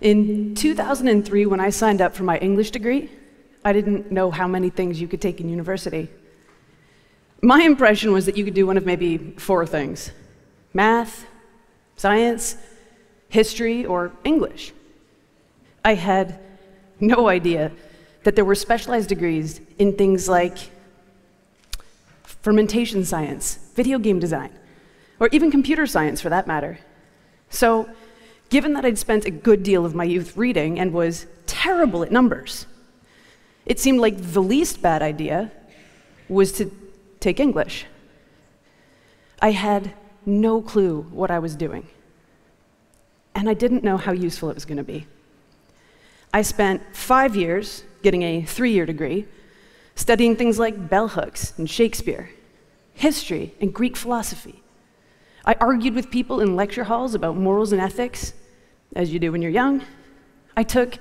In 2003, when I signed up for my English degree, I didn't know how many things you could take in university. My impression was that you could do one of maybe 4 things: math, science, history, or English. I had no idea that there were specialized degrees in things like fermentation science, video game design, or even computer science for that matter. So, given that I'd spent a good deal of my youth reading and was terrible at numbers, it seemed like the least bad idea was to take English. I had no clue what I was doing, and I didn't know how useful it was going to be. I spent 5 years getting a 3-year degree, studying things like bell hooks and Shakespeare, history and Greek philosophy. I argued with people in lecture halls about morals and ethics, as you do when you're young. I took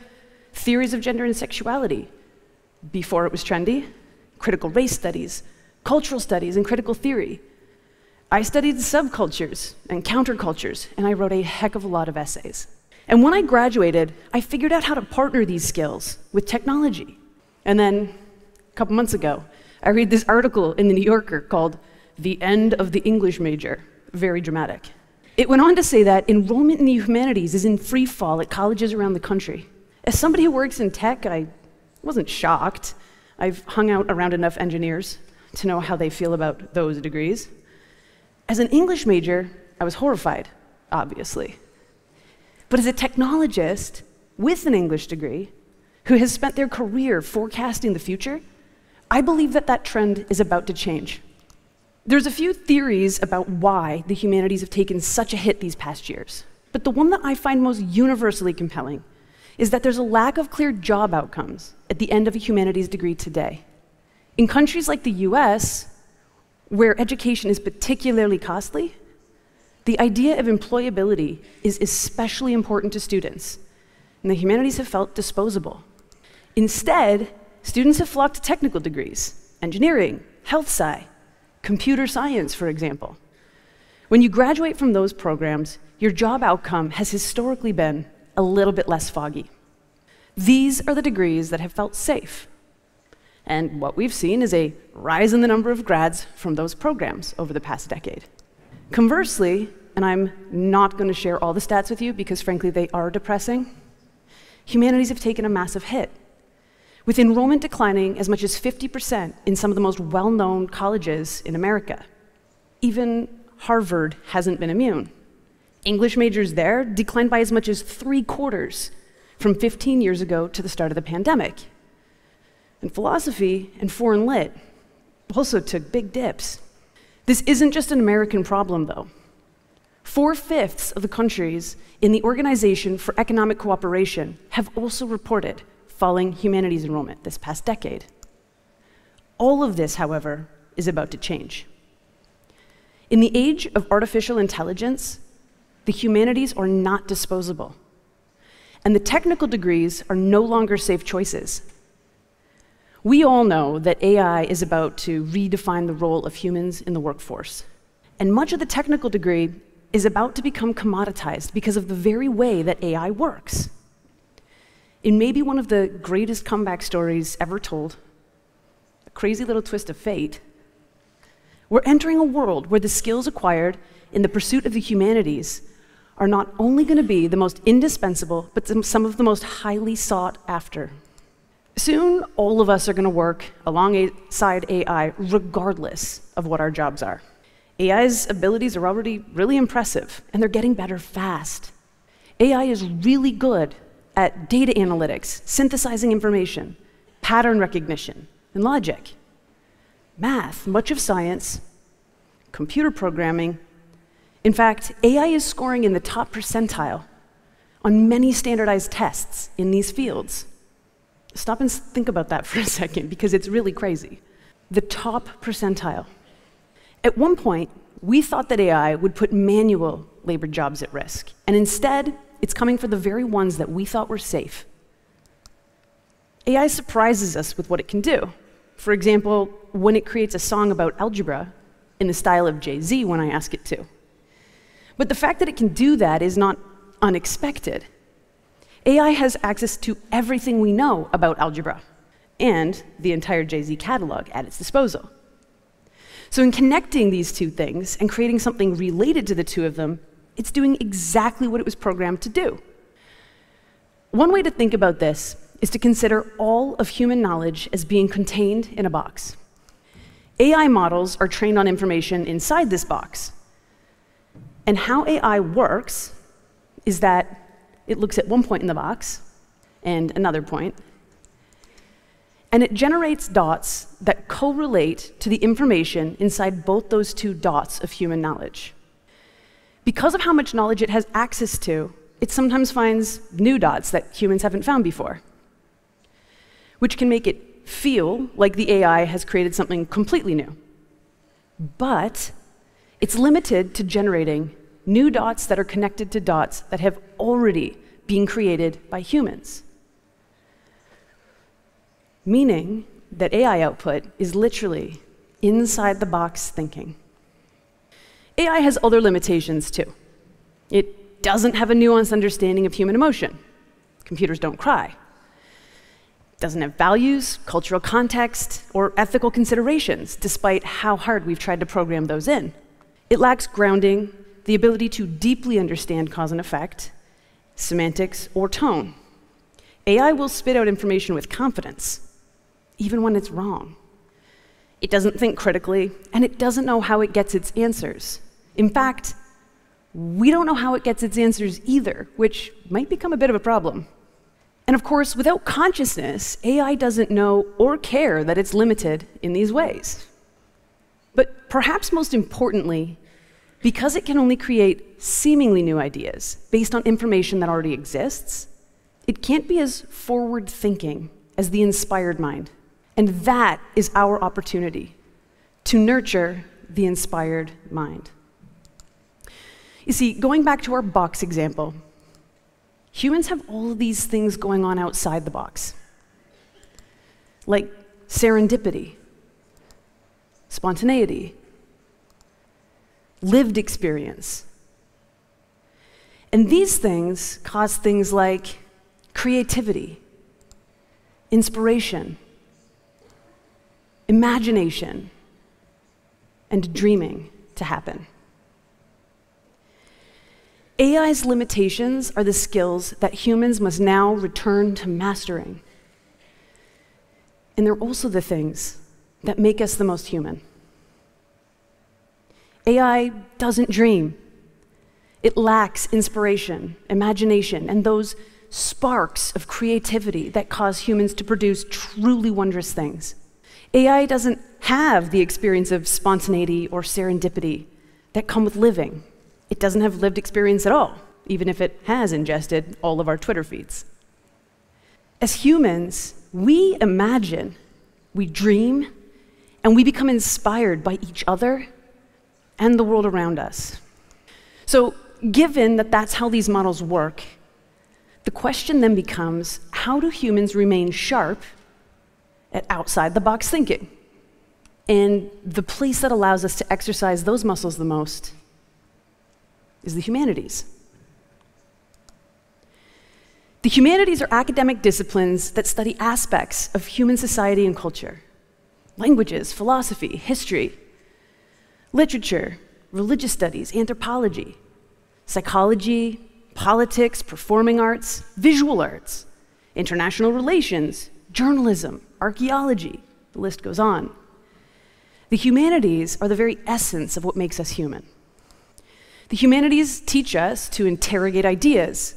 theories of gender and sexuality before it was trendy, critical race studies, cultural studies, and critical theory. I studied subcultures and countercultures, and I wrote a heck of a lot of essays. And when I graduated, I figured out how to partner these skills with technology. And then, a couple months ago, I read this article in the New Yorker called "The End of the English Major." Very dramatic. It went on to say that enrollment in the humanities is in free fall at colleges around the country. As somebody who works in tech, I wasn't shocked. I've hung out around enough engineers to know how they feel about those degrees. As an English major, I was horrified, obviously. But as a technologist with an English degree, who has spent their career forecasting the future, I believe that that trend is about to change. There's a few theories about why the humanities have taken such a hit these past years, but the one that I find most universally compelling is that there's a lack of clear job outcomes at the end of a humanities degree today. In countries like the US, where education is particularly costly, the idea of employability is especially important to students, and the humanities have felt disposable. Instead, students have flocked to technical degrees, engineering, health sci, computer science, for example. When you graduate from those programs, your job outcome has historically been a little bit less foggy. These are the degrees that have felt safe. And what we've seen is a rise in the number of grads from those programs over the past decade. Conversely, and I'm not going to share all the stats with you because frankly they are depressing, humanities have taken a massive hit, with enrollment declining as much as 50% in some of the most well-known colleges in America. Even Harvard hasn't been immune. English majors there declined by as much as 3/4 from 15 years ago to the start of the pandemic. And philosophy and foreign lit also took big dips. This isn't just an American problem, though. 4/5 of the countries in the Organization for Economic Cooperation have also reported falling humanities enrollment this past decade. All of this, however, is about to change. In the age of artificial intelligence, the humanities are not disposable, and the technical degrees are no longer safe choices. We all know that AI is about to redefine the role of humans in the workforce. And much of the technical degree is about to become commoditized because of the very way that AI works. In maybe one of the greatest comeback stories ever told, a crazy little twist of fate, we're entering a world where the skills acquired in the pursuit of the humanities are not only going to be the most indispensable, but some of the most highly sought after. Soon, all of us are going to work alongside AI regardless of what our jobs are. AI's abilities are already really impressive, and they're getting better fast. AI is really good at data analytics, synthesizing information, pattern recognition, and logic. Math, much of science, computer programming. In fact, AI is scoring in the top percentile on many standardized tests in these fields. Stop and think about that for a second, because it's really crazy. The top percentile. At one point, we thought that AI would put manual labor jobs at risk, and instead, it's coming for the very ones that we thought were safe. AI surprises us with what it can do. For example, when it creates a song about algebra in the style of Jay-Z when I ask it to. But the fact that it can do that is not unexpected. AI has access to everything we know about algebra and the entire JZ catalog at its disposal. So in connecting these two things and creating something related to the two of them, it's doing exactly what it was programmed to do. One way to think about this is to consider all of human knowledge as being contained in a box. AI models are trained on information inside this box. And how AI works is that it looks at one point in the box and another point, and it generates dots that correlate to the information inside both those two dots of human knowledge. Because of how much knowledge it has access to, it sometimes finds new dots that humans haven't found before, which can make it feel like the AI has created something completely new. But it's limited to generating new dots that are connected to dots that have already been created by humans. Meaning that AI output is literally inside-the-box thinking. AI has other limitations, too. It doesn't have a nuanced understanding of human emotion. Computers don't cry. It doesn't have values, cultural context, or ethical considerations, despite how hard we've tried to program those in. It lacks grounding, the ability to deeply understand cause and effect, semantics, or tone. AI will spit out information with confidence, even when it's wrong. It doesn't think critically, and it doesn't know how it gets its answers. In fact, we don't know how it gets its answers either, which might become a bit of a problem. And of course, without consciousness, AI doesn't know or care that it's limited in these ways. But perhaps most importantly, because it can only create seemingly new ideas based on information that already exists, it can't be as forward-thinking as the inspired mind. And that is our opportunity, to nurture the inspired mind. You see, going back to our box example, humans have all of these things going on outside the box, like serendipity, spontaneity, lived experience. And these things cause things like creativity, inspiration, imagination, and dreaming to happen. AI's limitations are the skills that humans must now return to mastering. And they're also the things that make us the most human. AI doesn't dream. It lacks inspiration, imagination, and those sparks of creativity that cause humans to produce truly wondrous things. AI doesn't have the experience of spontaneity or serendipity that come with living. It doesn't have lived experience at all, even if it has ingested all of our Twitter feeds. As humans, we imagine, we dream, and we become inspired by each other and the world around us. So, given that that's how these models work, the question then becomes, how do humans remain sharp at outside-the-box thinking? And the place that allows us to exercise those muscles the most is the humanities. The humanities are academic disciplines that study aspects of human society and culture: languages, philosophy, history, literature, religious studies, anthropology, psychology, politics, performing arts, visual arts, international relations, journalism, archaeology, the list goes on. The humanities are the very essence of what makes us human. The humanities teach us to interrogate ideas.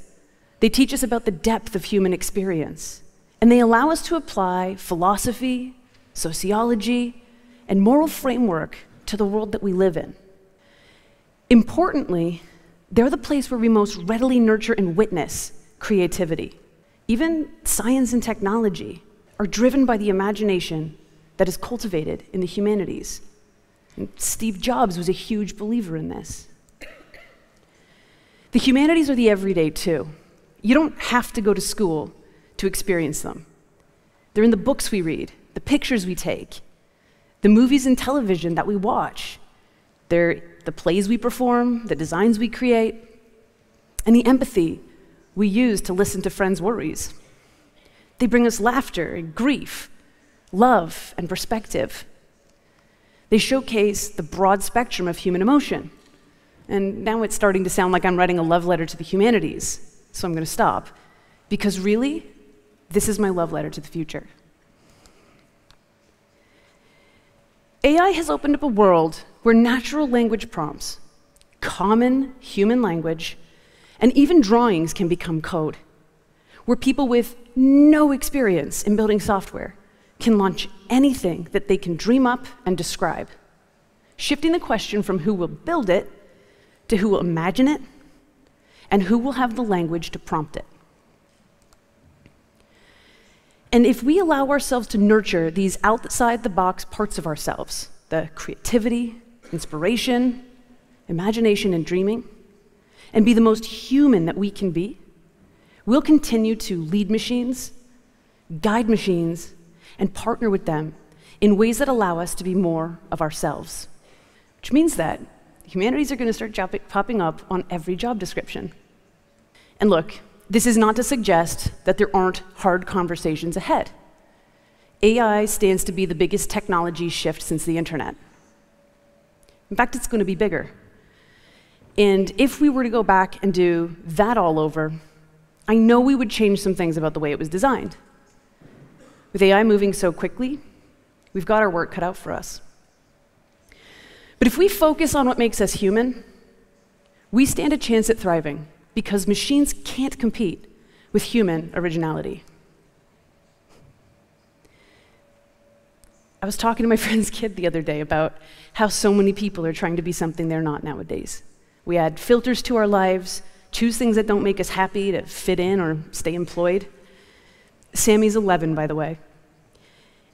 They teach us about the depth of human experience. And they allow us to apply philosophy, sociology, and moral framework to the world that we live in. Importantly, they're the place where we most readily nurture and witness creativity. Even science and technology are driven by the imagination that is cultivated in the humanities. And Steve Jobs was a huge believer in this. The humanities are the everyday, too. You don't have to go to school to experience them. They're in the books we read, the pictures we take, the movies and television that we watch. They're the plays we perform, the designs we create, and the empathy we use to listen to friends' worries. They bring us laughter and grief, love and perspective. They showcase the broad spectrum of human emotion. And now it's starting to sound like I'm writing a love letter to the humanities, so I'm going to stop. Because really, this is my love letter to the future. AI has opened up a world where natural language prompts, common human language, and even drawings can become code, where people with no experience in building software can launch anything that they can dream up and describe, shifting the question from who will build it to who will imagine it and who will have the language to prompt it. And if we allow ourselves to nurture these outside-the-box parts of ourselves, the creativity, inspiration, imagination, and dreaming, and be the most human that we can be, we'll continue to lead machines, guide machines, and partner with them in ways that allow us to be more of ourselves. Which means that humanities are going to start popping up on every job description. And look, this is not to suggest that there aren't hard conversations ahead. AI stands to be the biggest technology shift since the internet. In fact, it's going to be bigger. And if we were to go back and do that all over, I know we would change some things about the way it was designed. With AI moving so quickly, we've got our work cut out for us. But if we focus on what makes us human, we stand a chance at thriving, because machines can't compete with human originality. I was talking to my friend's kid the other day about how so many people are trying to be something they're not nowadays. We add filters to our lives, choose things that don't make us happy to fit in or stay employed. Sammy's 11, by the way.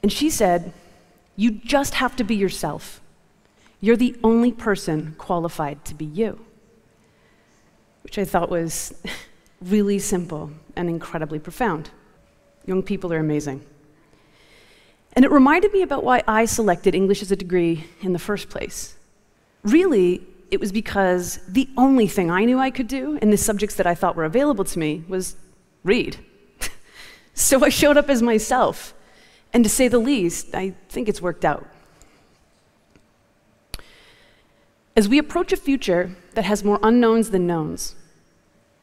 And she said, "You just have to be yourself. You're the only person qualified to be you." Which I thought was really simple and incredibly profound. Young people are amazing. And it reminded me about why I selected English as a degree in the first place. Really, it was because the only thing I knew I could do in the subjects that I thought were available to me was read. So I showed up as myself. And to say the least, I think it's worked out. As we approach a future that has more unknowns than knowns,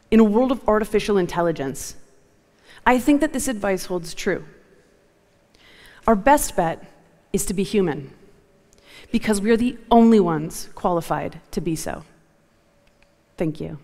in a world of artificial intelligence, I think that this advice holds true. Our best bet is to be human, because we are the only ones qualified to be so. Thank you.